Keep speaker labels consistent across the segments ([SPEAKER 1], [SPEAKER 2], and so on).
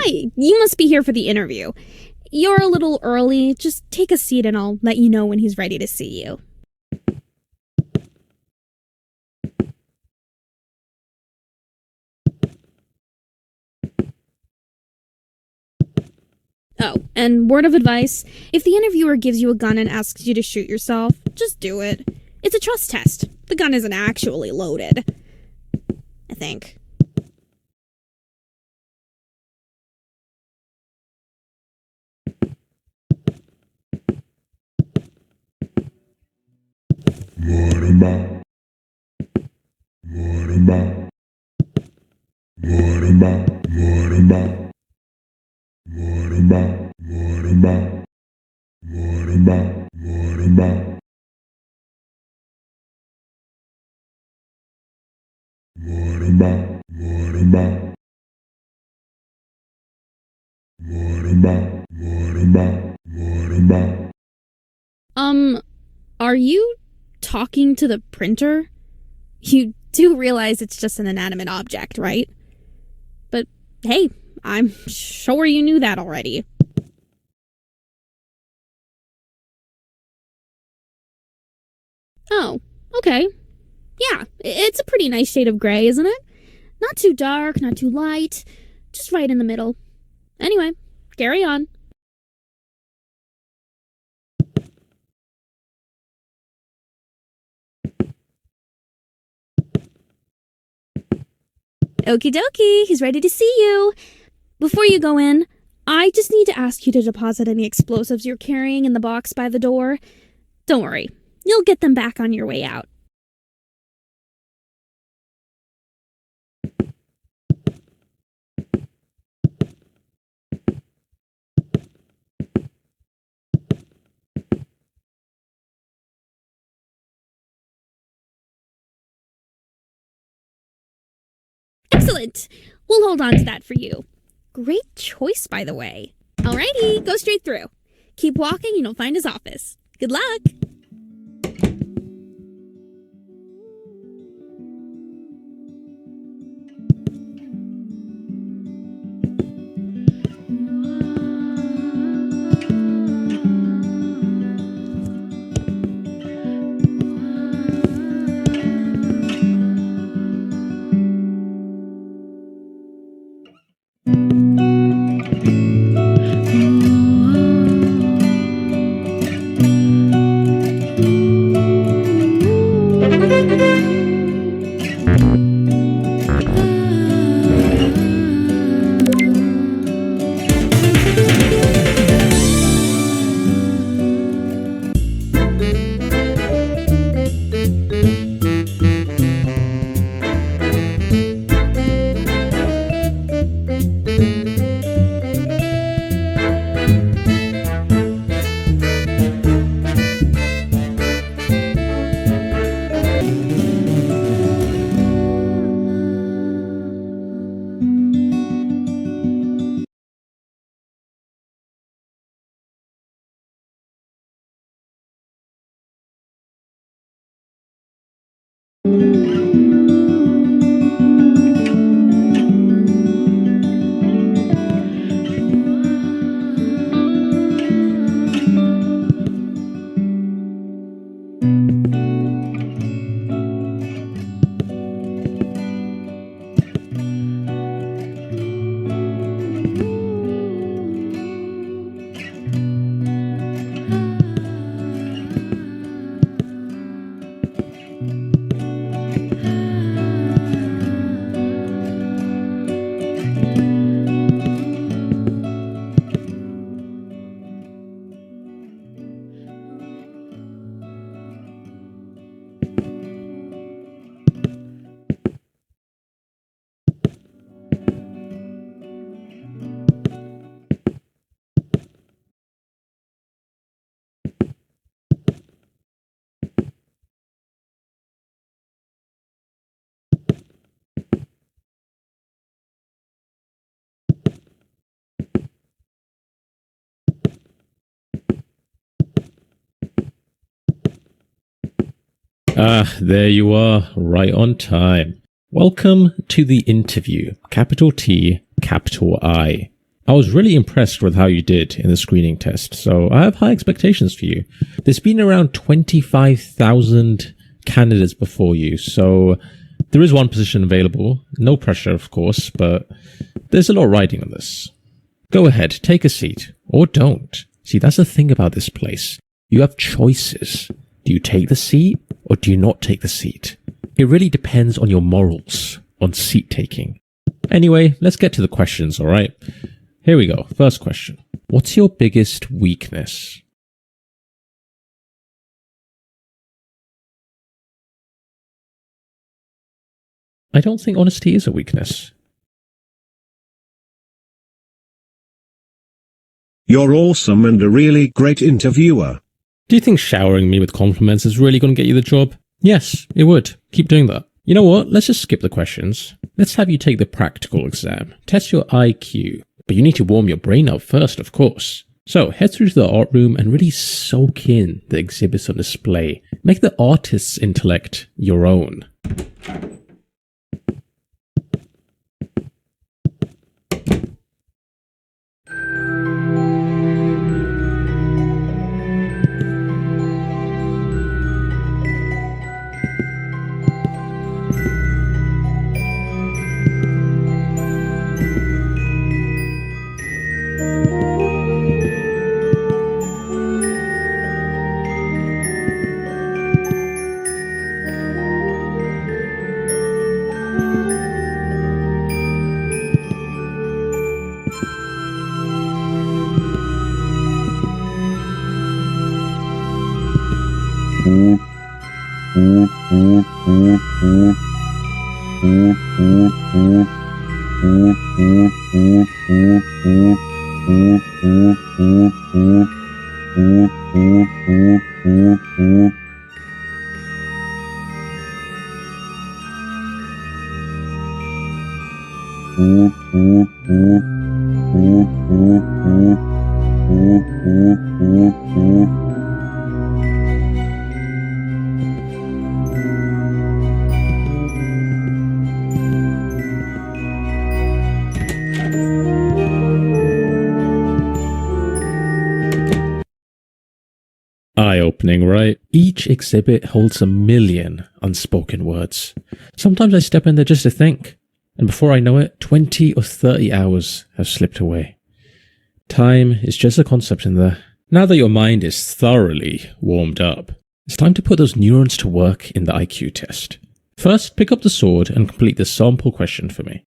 [SPEAKER 1] Hi, you must be here for the interview. You're a little early. Just take a seat and I'll let you know when he's ready to see you. Oh, and word of advice, if the interviewer gives you a gun and asks you to shoot yourself, just do it. It's a trust test. The gun isn't actually loaded. I think. Are you talking to the printer? You do realize it's just an inanimate object, right? But hey, I'm sure you knew that already. Oh, okay. Yeah, it's a pretty nice shade of gray, isn't it? Not too dark, not too light, just right in the middle. Anyway, carry on. Okie dokie, he's ready to see you. Before you go in, I just need to ask you to deposit any explosives you're carrying in the box by the door. Don't worry, you'll get them back on your way out. Excellent! We'll hold on to that for you. Great choice, by the way. Alrighty, go straight through. Keep walking and you'll find his office. Good luck!
[SPEAKER 2] Ah, there you are, right on time. Welcome to the interview, capital T, capital I. I was really impressed with how you did in the screening test, so I have high expectations for you. There's been around 25,000 candidates before you, so there is one position available. No pressure, of course, but there's a lot riding on this. Go ahead, take a seat, or don't. See, that's the thing about this place. You have choices. Do you take the seat, or do you not take the seat? It really depends on your morals on seat taking. Anyway, let's get to the questions, alright? Here we go. First question. What's your biggest weakness? I don't think honesty is a weakness.
[SPEAKER 3] You're awesome and a really great interviewer.
[SPEAKER 2] Do you think showering me with compliments is really going to get you the job? Yes, it would. Keep doing that. You know what? Let's just skip the questions. Let's have you take the practical exam. Test your IQ. But you need to warm your brain up first, of course. So head through to the art room and really soak in the exhibits on display. Make the artist's intellect your own. Eye-opening, right? Each exhibit holds 1,000,000 unspoken words. Sometimes I step in there just to think, and before I know it, 20 or 30 hours have slipped away. Time is just a concept in there. Now that your mind is thoroughly warmed up, it's time to put those neurons to work in the IQ test. First, pick up the sword and complete the sample question for me.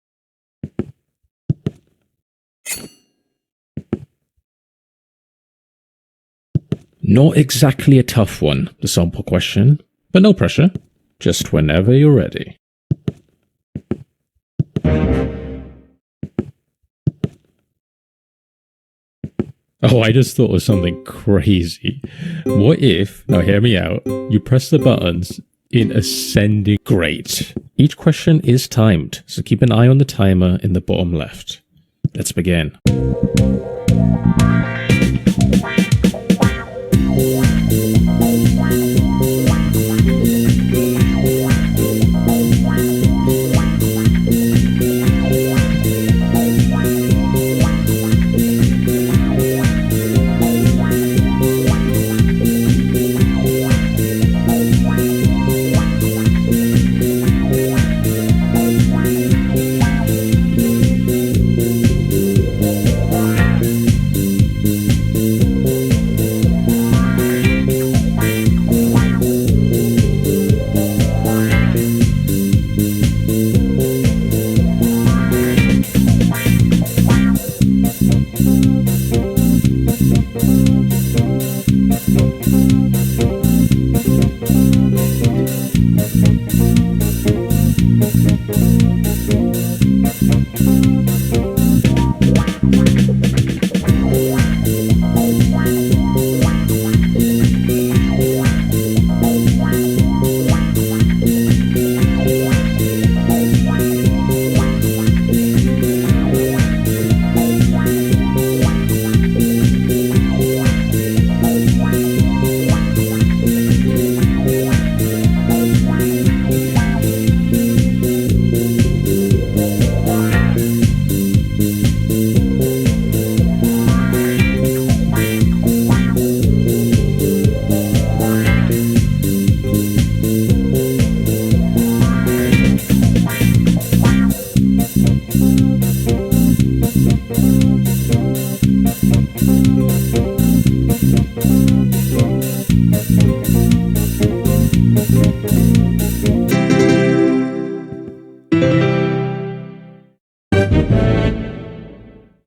[SPEAKER 2] Not exactly a tough one, the sample question, but no pressure. Just whenever you're ready. Oh, I just thought of something crazy. What if, now hear me out, you press the buttons in ascending. Great. Each question is timed, so keep an eye on the timer in the bottom left. Let's begin.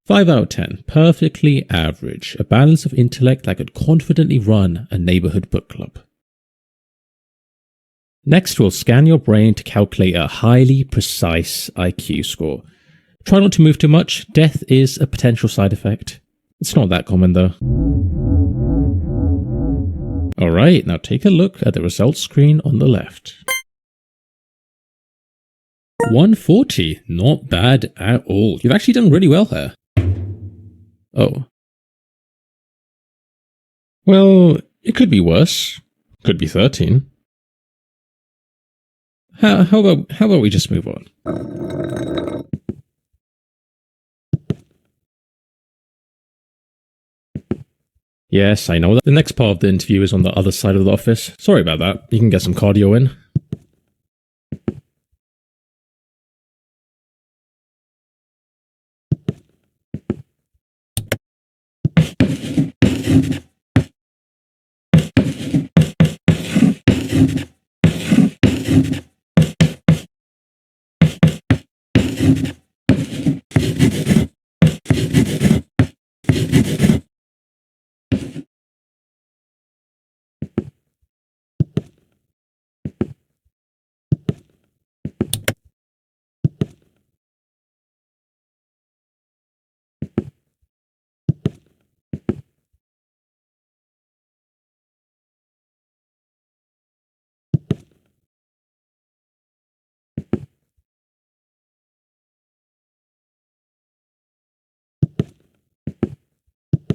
[SPEAKER 2] 5 out of 10. Perfectly average. A balance of intellect that could confidently run a neighborhood book club. Next, we'll scan your brain to calculate a highly precise IQ score. Try not to move too much. Death is a potential side effect. It's not that common though. Alright, now take a look at the results screen on the left. 140. Not bad at all. You've actually done really well here. Oh. Well, it could be worse. Could be 13. How about we just move on? Yes, I know that the next part of the interview is on the other side of the office. Sorry about that. You can get some cardio in.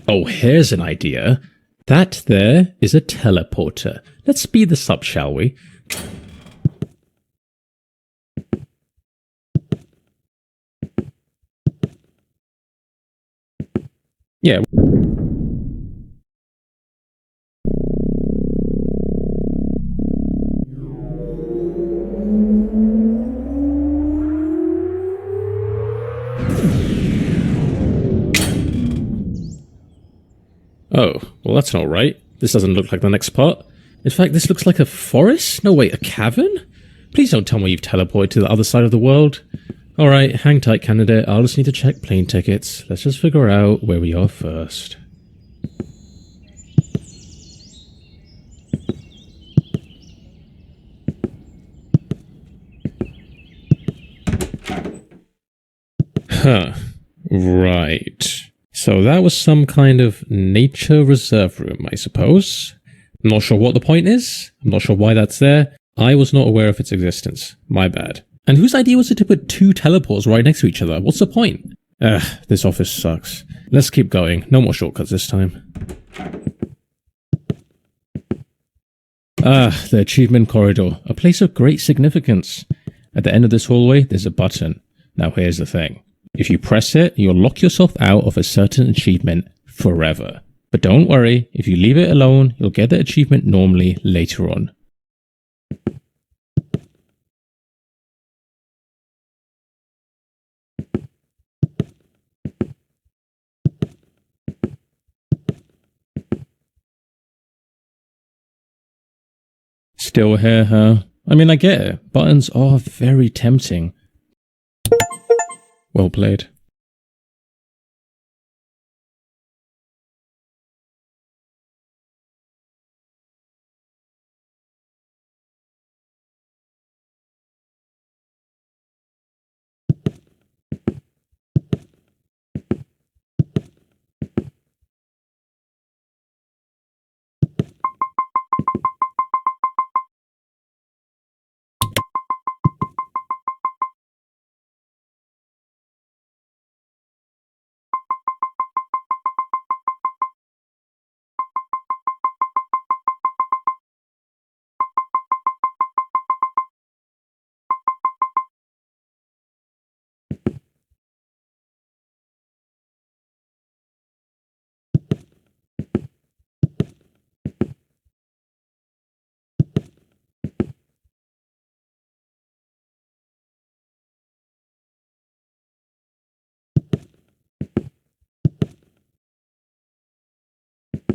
[SPEAKER 2] Oh, here's an idea. That there is a teleporter. Let's speed this up, shall we? Yeah. Oh, well that's not right. This doesn't look like the next part. In fact, this looks like a forest? No, wait, a cavern? Please don't tell me you've teleported to the other side of the world. Alright, hang tight, candidate. I'll just need to check plane tickets. Let's just figure out where we are first. Huh. Right. So that was some kind of nature reserve room, I suppose. I'm not sure what the point is. I'm not sure why that's there. I was not aware of its existence. My bad. And whose idea was it to put 2 teleports right next to each other? What's the point? Ugh, this office sucks. Let's keep going. No more shortcuts this time. Ah, the achievement corridor. A place of great significance. At the end of this hallway, there's a button. Now here's the thing. If you press it, you'll lock yourself out of a certain achievement forever. But don't worry, if you leave it alone, you'll get the achievement normally later on. Still here, huh? I mean, I get it. Buttons are very tempting. Well played.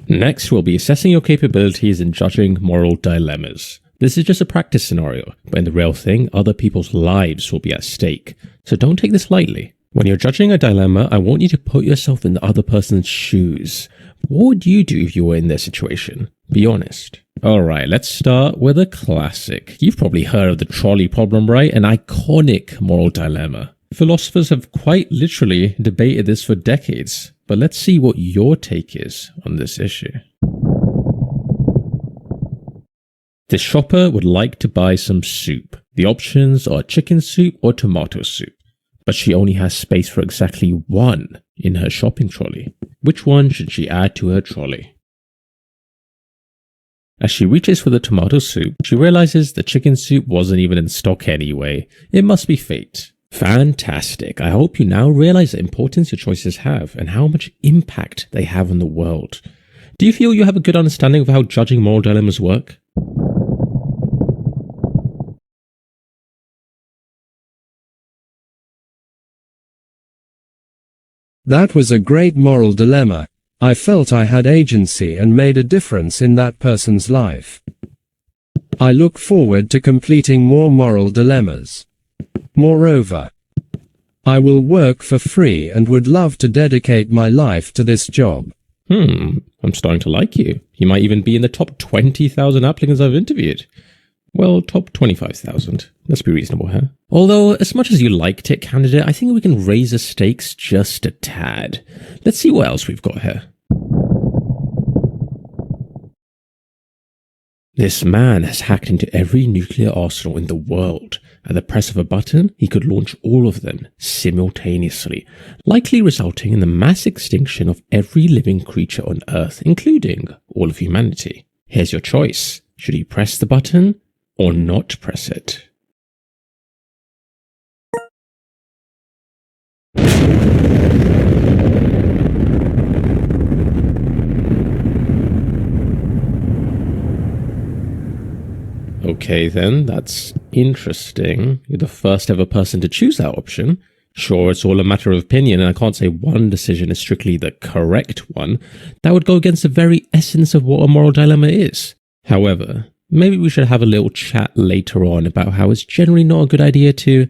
[SPEAKER 2] Next, we'll be assessing your capabilities and judging moral dilemmas. This is just a practice scenario, but in the real thing, other people's lives will be at stake, so don't take this lightly. When you're judging a dilemma, I want you to put yourself in the other person's shoes. What would you do if you were in their situation? Be honest. Alright, let's start with a classic. You've probably heard of the trolley problem, right? An iconic moral dilemma. Philosophers have quite literally debated this for decades, but let's see what your take is on this issue. The shopper would like to buy some soup. The options are chicken soup or tomato soup, but she only has space for exactly one in her shopping trolley. Which one should she add to her trolley? As she reaches for the tomato soup, she realizes the chicken soup wasn't even in stock anyway. It must be fate. Fantastic. I hope you now realize the importance your choices have and how much impact they have on the world. Do you feel you have a good understanding of how judging moral dilemmas work?
[SPEAKER 4] That was a great moral dilemma. I felt I had agency and made a difference in that person's life. I look forward to completing more moral dilemmas. Moreover, I will work for free and would love to dedicate my life to this job.
[SPEAKER 2] I'm starting to like you. You might even be in the top 20,000 applicants I've interviewed. Well, top 25,000. Let's be reasonable, huh? Although, as much as you liked it, candidate, I think we can raise the stakes just a tad. Let's see what else we've got here. This man has hacked into every nuclear arsenal in the world. At the press of a button, he could launch all of them simultaneously, likely resulting in the mass extinction of every living creature on Earth, including all of humanity. Here's your choice. Should he press the button or not press it? Okay then, that's interesting. You're the first ever person to choose that option. Sure, it's all a matter of opinion, and I can't say one decision is strictly the correct one. That would go against the very essence of what a moral dilemma is. However, maybe we should have a little chat later on about how it's generally not a good idea to,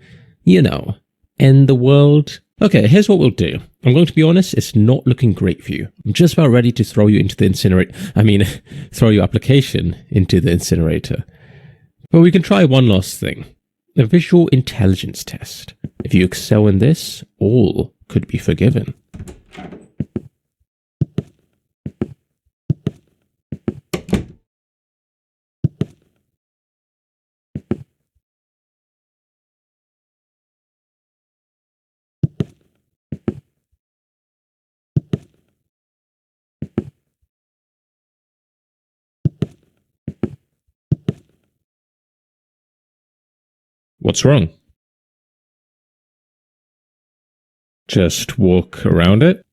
[SPEAKER 2] end the world. Okay, here's what we'll do. I'm going to be honest, it's not looking great for you. I'm just about ready to throw you into the throw your application into the incinerator. But we can try one last thing. A visual intelligence test. If you excel in this, all could be forgiven. What's wrong? Just walk around it?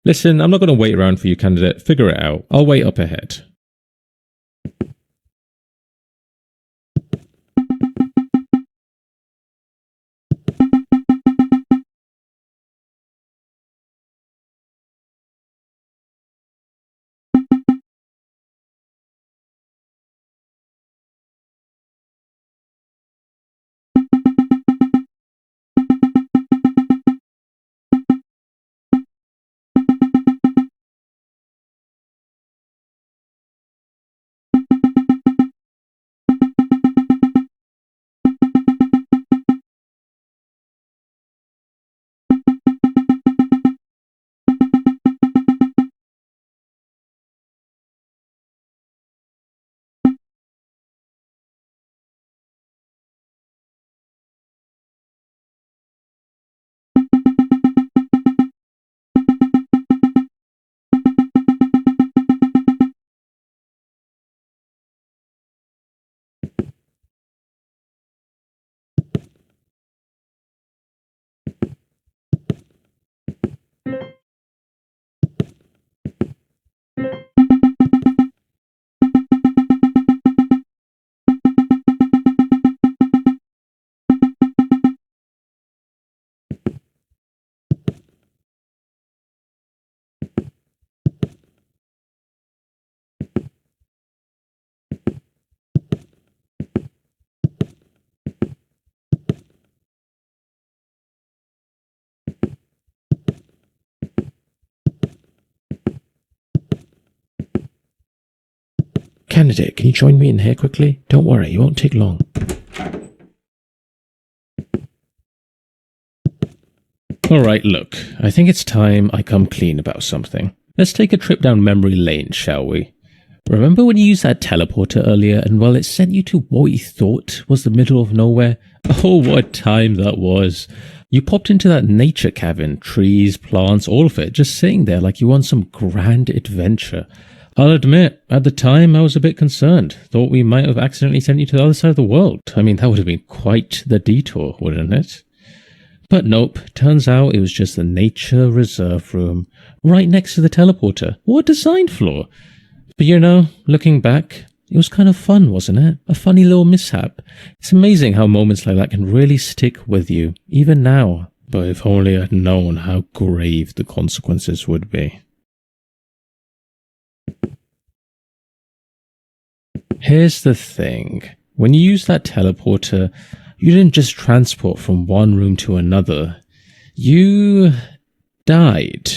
[SPEAKER 2] Listen, I'm not going to wait around for you, candidate. Figure it out. I'll wait up ahead. Candidate, can you join me in here quickly? Don't worry, it won't take long. Alright, look, I think it's time I come clean about something. Let's take a trip down memory lane, shall we? Remember when you used that teleporter earlier and, well, it sent you to what you thought was the middle of nowhere? Oh, what a time that was. You popped into that nature cabin, trees, plants, all of it, just sitting there like you were on some grand adventure. I'll admit, at the time I was a bit concerned. Thought we might have accidentally sent you to the other side of the world. I mean, that would have been quite the detour, wouldn't it? But nope, turns out it was just the nature reserve room, right next to the teleporter. What a design flaw! But you know, looking back, it was kind of fun, wasn't it? A funny little mishap. It's amazing how moments like that can really stick with you, even now. But if only I'd known how grave the consequences would be. Here's the thing. When you use that teleporter, you didn't just transport from one room to another. You died.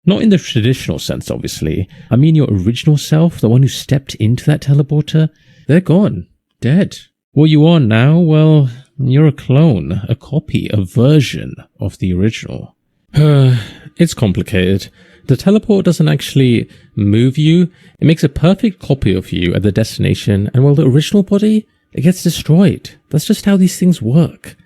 [SPEAKER 2] Not in the traditional sense, obviously. I mean your original self, the one who stepped into that teleporter, they're gone. Dead. What you are now, well, you're a clone, a copy, a version of the original. It's complicated. The teleport doesn't actually move you. It makes a perfect copy of you at the destination, and while the original body, it gets destroyed. That's just how these things work.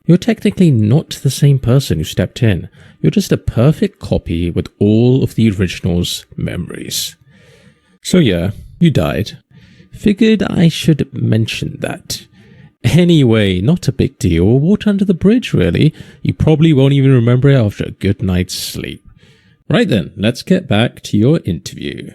[SPEAKER 2] You're technically not the same person who stepped in. You're just a perfect copy with all of the original's memories. So yeah, you died. Figured I should mention that. Anyway, not a big deal. Water under the bridge, really. You probably won't even remember it after a good night's sleep. Right then, let's get back to your interview.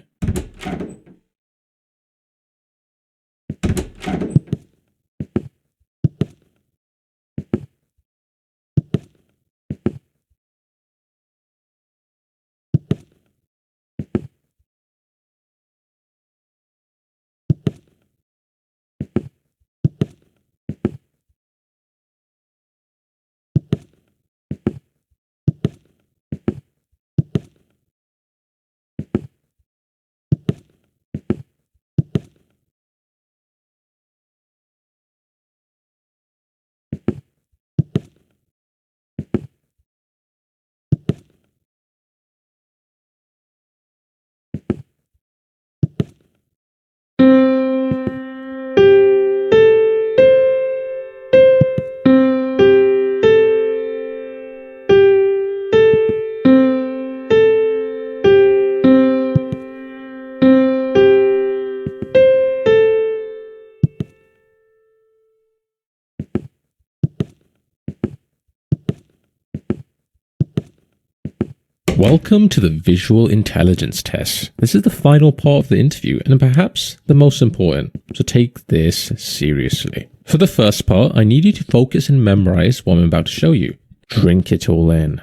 [SPEAKER 2] Welcome to the visual intelligence test. This is the final part of the interview and perhaps the most important, so take this seriously. For the first part, I need you to focus and memorize what I'm about to show you. Drink it all in.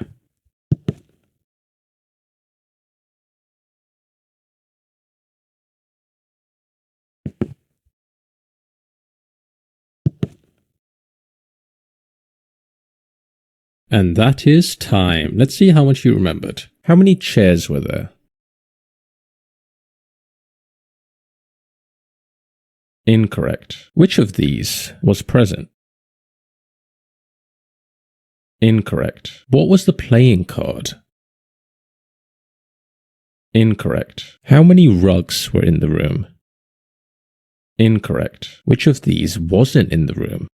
[SPEAKER 2] And that is time. Let's see how much you remembered. How many chairs were there? Incorrect. Which of these was present? Incorrect. What was the playing card? Incorrect. How many rugs were in the room? Incorrect. Which of these wasn't in the room?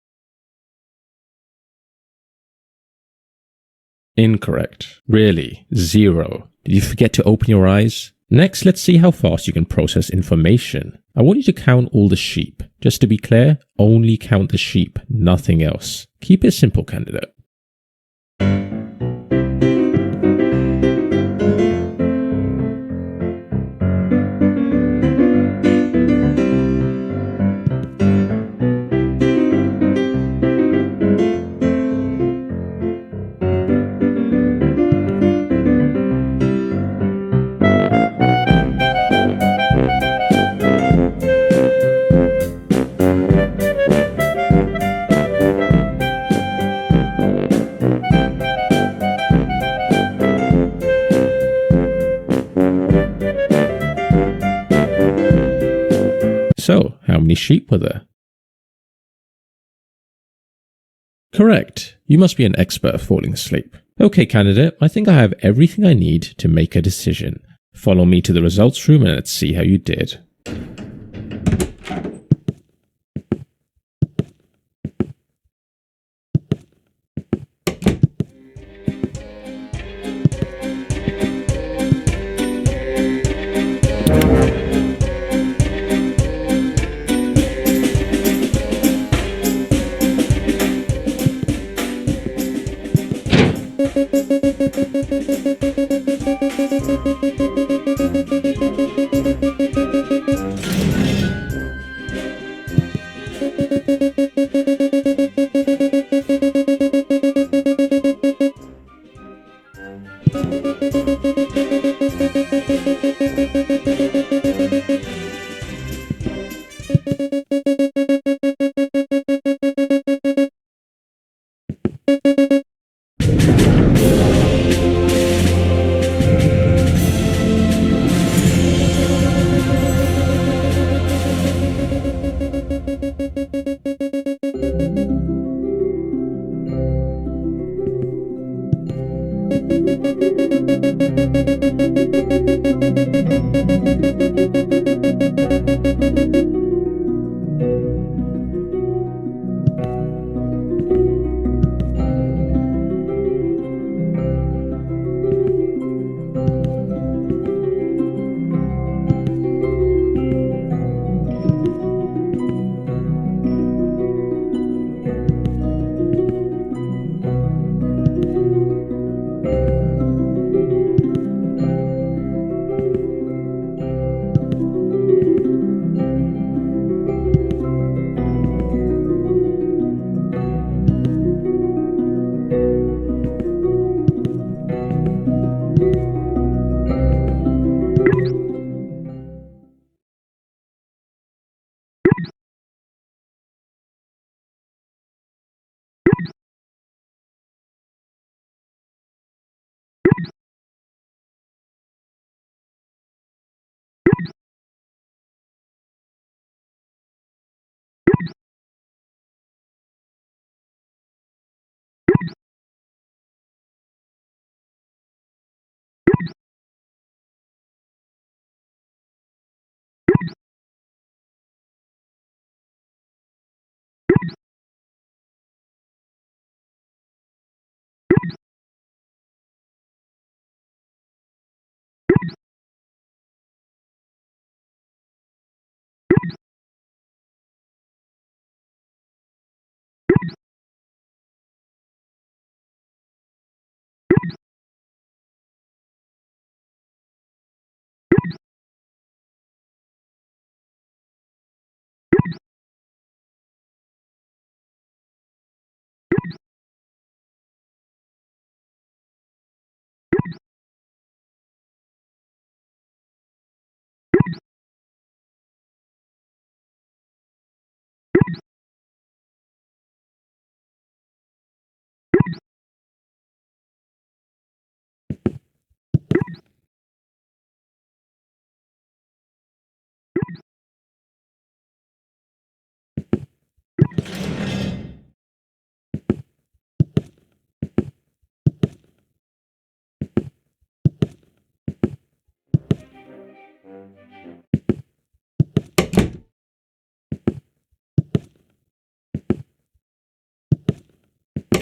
[SPEAKER 2] Incorrect. Really? 0. Did you forget to open your eyes? Next, let's see how fast you can process information. I want you to count all the sheep. Just to be clear, only count the sheep, nothing else. Keep it simple, candidate. many sheep were there? Correct. You must be an expert at falling asleep. Okay, candidate, I think I have everything I need to make a decision. Follow me to the results room and let's see how you did.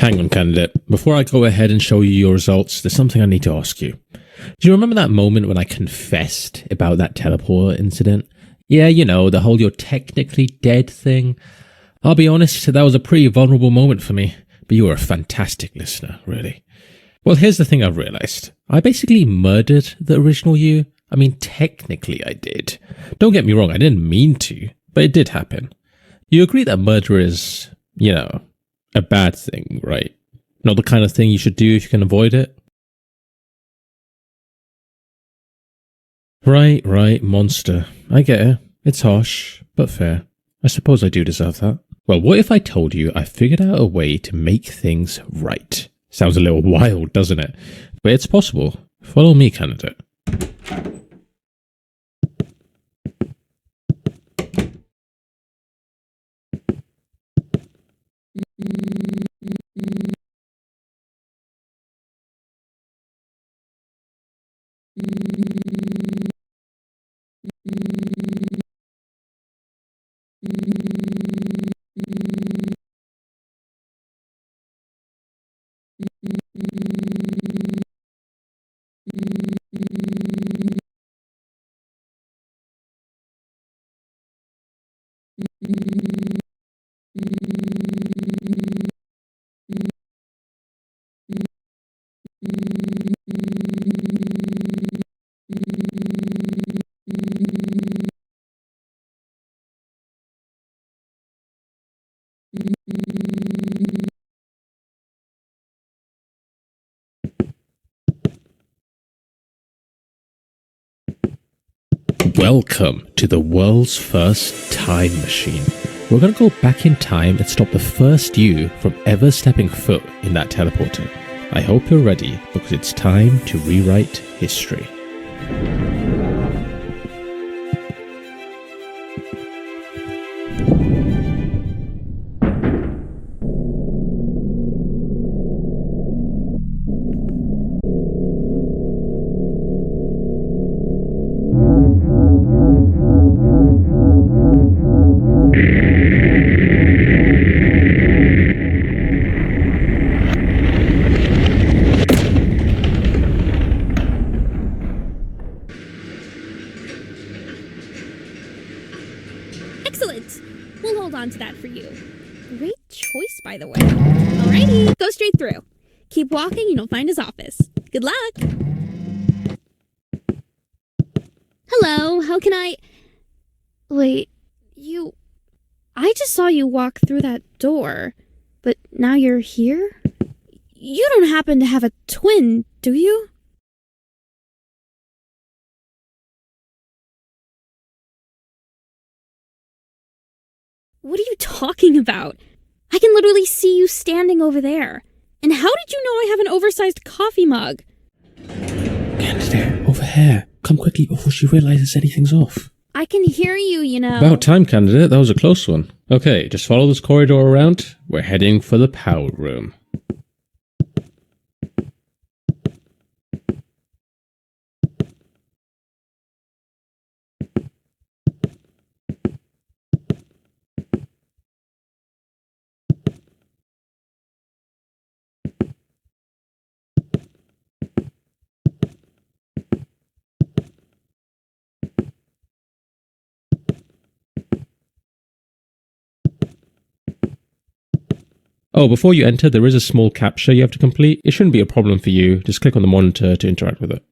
[SPEAKER 2] Hang on, candidate. Before I go ahead and show you your results, there's something I need to ask you. Do you remember that moment when I confessed about that teleport incident? Yeah, you know, the whole "you're technically dead" thing. I'll be honest, that was a pretty vulnerable moment for me, but you were a fantastic listener, really. Well, here's the thing I've realized. I basically murdered the original you. I mean, technically I did. Don't get me wrong, I didn't mean to, but it did happen. You agree that murder is, you know, a bad thing, right? Not the kind of thing you should do if you can avoid it? Right, monster. I get it. It's harsh, but fair. I suppose I do deserve that. Well, what if I told you I figured out a way to make things right? Sounds a little wild, doesn't it? But it's possible. Follow me, candidate. Welcome to the world's first time machine. We're going to go back in time and stop the first you from ever stepping foot in that teleporter. I hope you're ready, because it's time to rewrite history.
[SPEAKER 1] Excellent! We'll hold on to that for you. Great choice, by the way. Alrighty, go straight through. Keep walking and you'll find his office. Good luck! Hello, how can I... Wait, I just saw you walk through that door, but now you're here? You don't happen to have a twin, do you? What are you talking about? I can literally see you standing over there. And how did you know I have an oversized coffee mug?
[SPEAKER 2] Candidate, over here. Come quickly before she realizes anything's off.
[SPEAKER 1] I can hear you, you know.
[SPEAKER 2] About time, candidate. That was a close one. Okay, just follow this corridor around. We're heading for the power room. Oh, before you enter, there is a small captcha you have to complete. It shouldn't be a problem for you. Just click on the monitor to interact with it.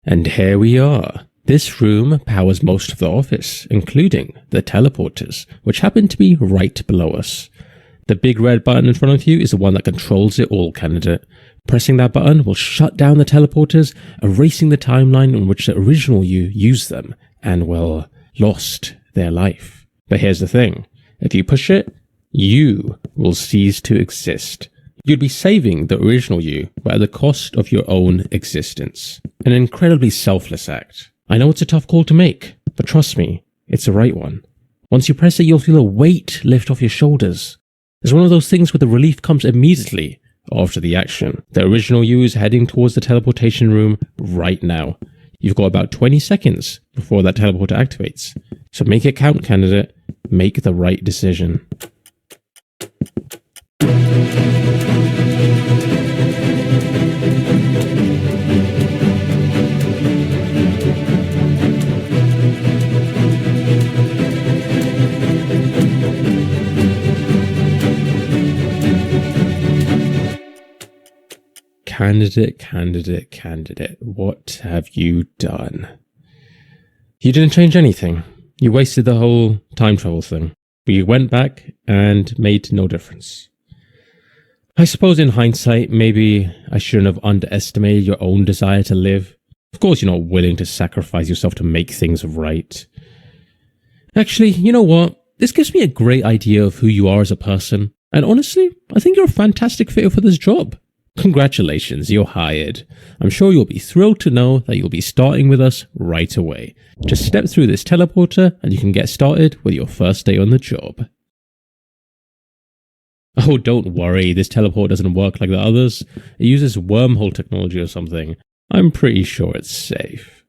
[SPEAKER 2] And here we are. This room powers most of the office, including the teleporters, which happen to be right below us. The big red button in front of you is the one that controls it all, candidate. Pressing that button will shut down the teleporters, erasing the timeline in which the original you used them and, well, lost their life. But here's the thing. If you push it, you will cease to exist. You'd be saving the original you, but at the cost of your own existence. An incredibly selfless act. I know it's a tough call to make, but trust me, it's the right one. Once you press it, you'll feel a weight lift off your shoulders. It's one of those things where the relief comes immediately after the action. The original you is heading towards the teleportation room right now. You've got about 20 seconds before that teleporter activates. So make it count, candidate. Make the right decision. Candidate, what have you done? You didn't change anything. You wasted the whole time travel thing. You went back and made no difference. I suppose in hindsight, maybe I shouldn't have underestimated your own desire to live. Of course you're not willing to sacrifice yourself to make things right. Actually, you know what? This gives me a great idea of who you are as a person. And honestly, I think you're a fantastic fit for this job. Congratulations, you're hired. I'm sure you'll be thrilled to know that you'll be starting with us right away. Just step through this teleporter and you can get started with your first day on the job. Oh, don't worry, this teleport doesn't work like the others. It uses wormhole technology or something. I'm pretty sure it's safe.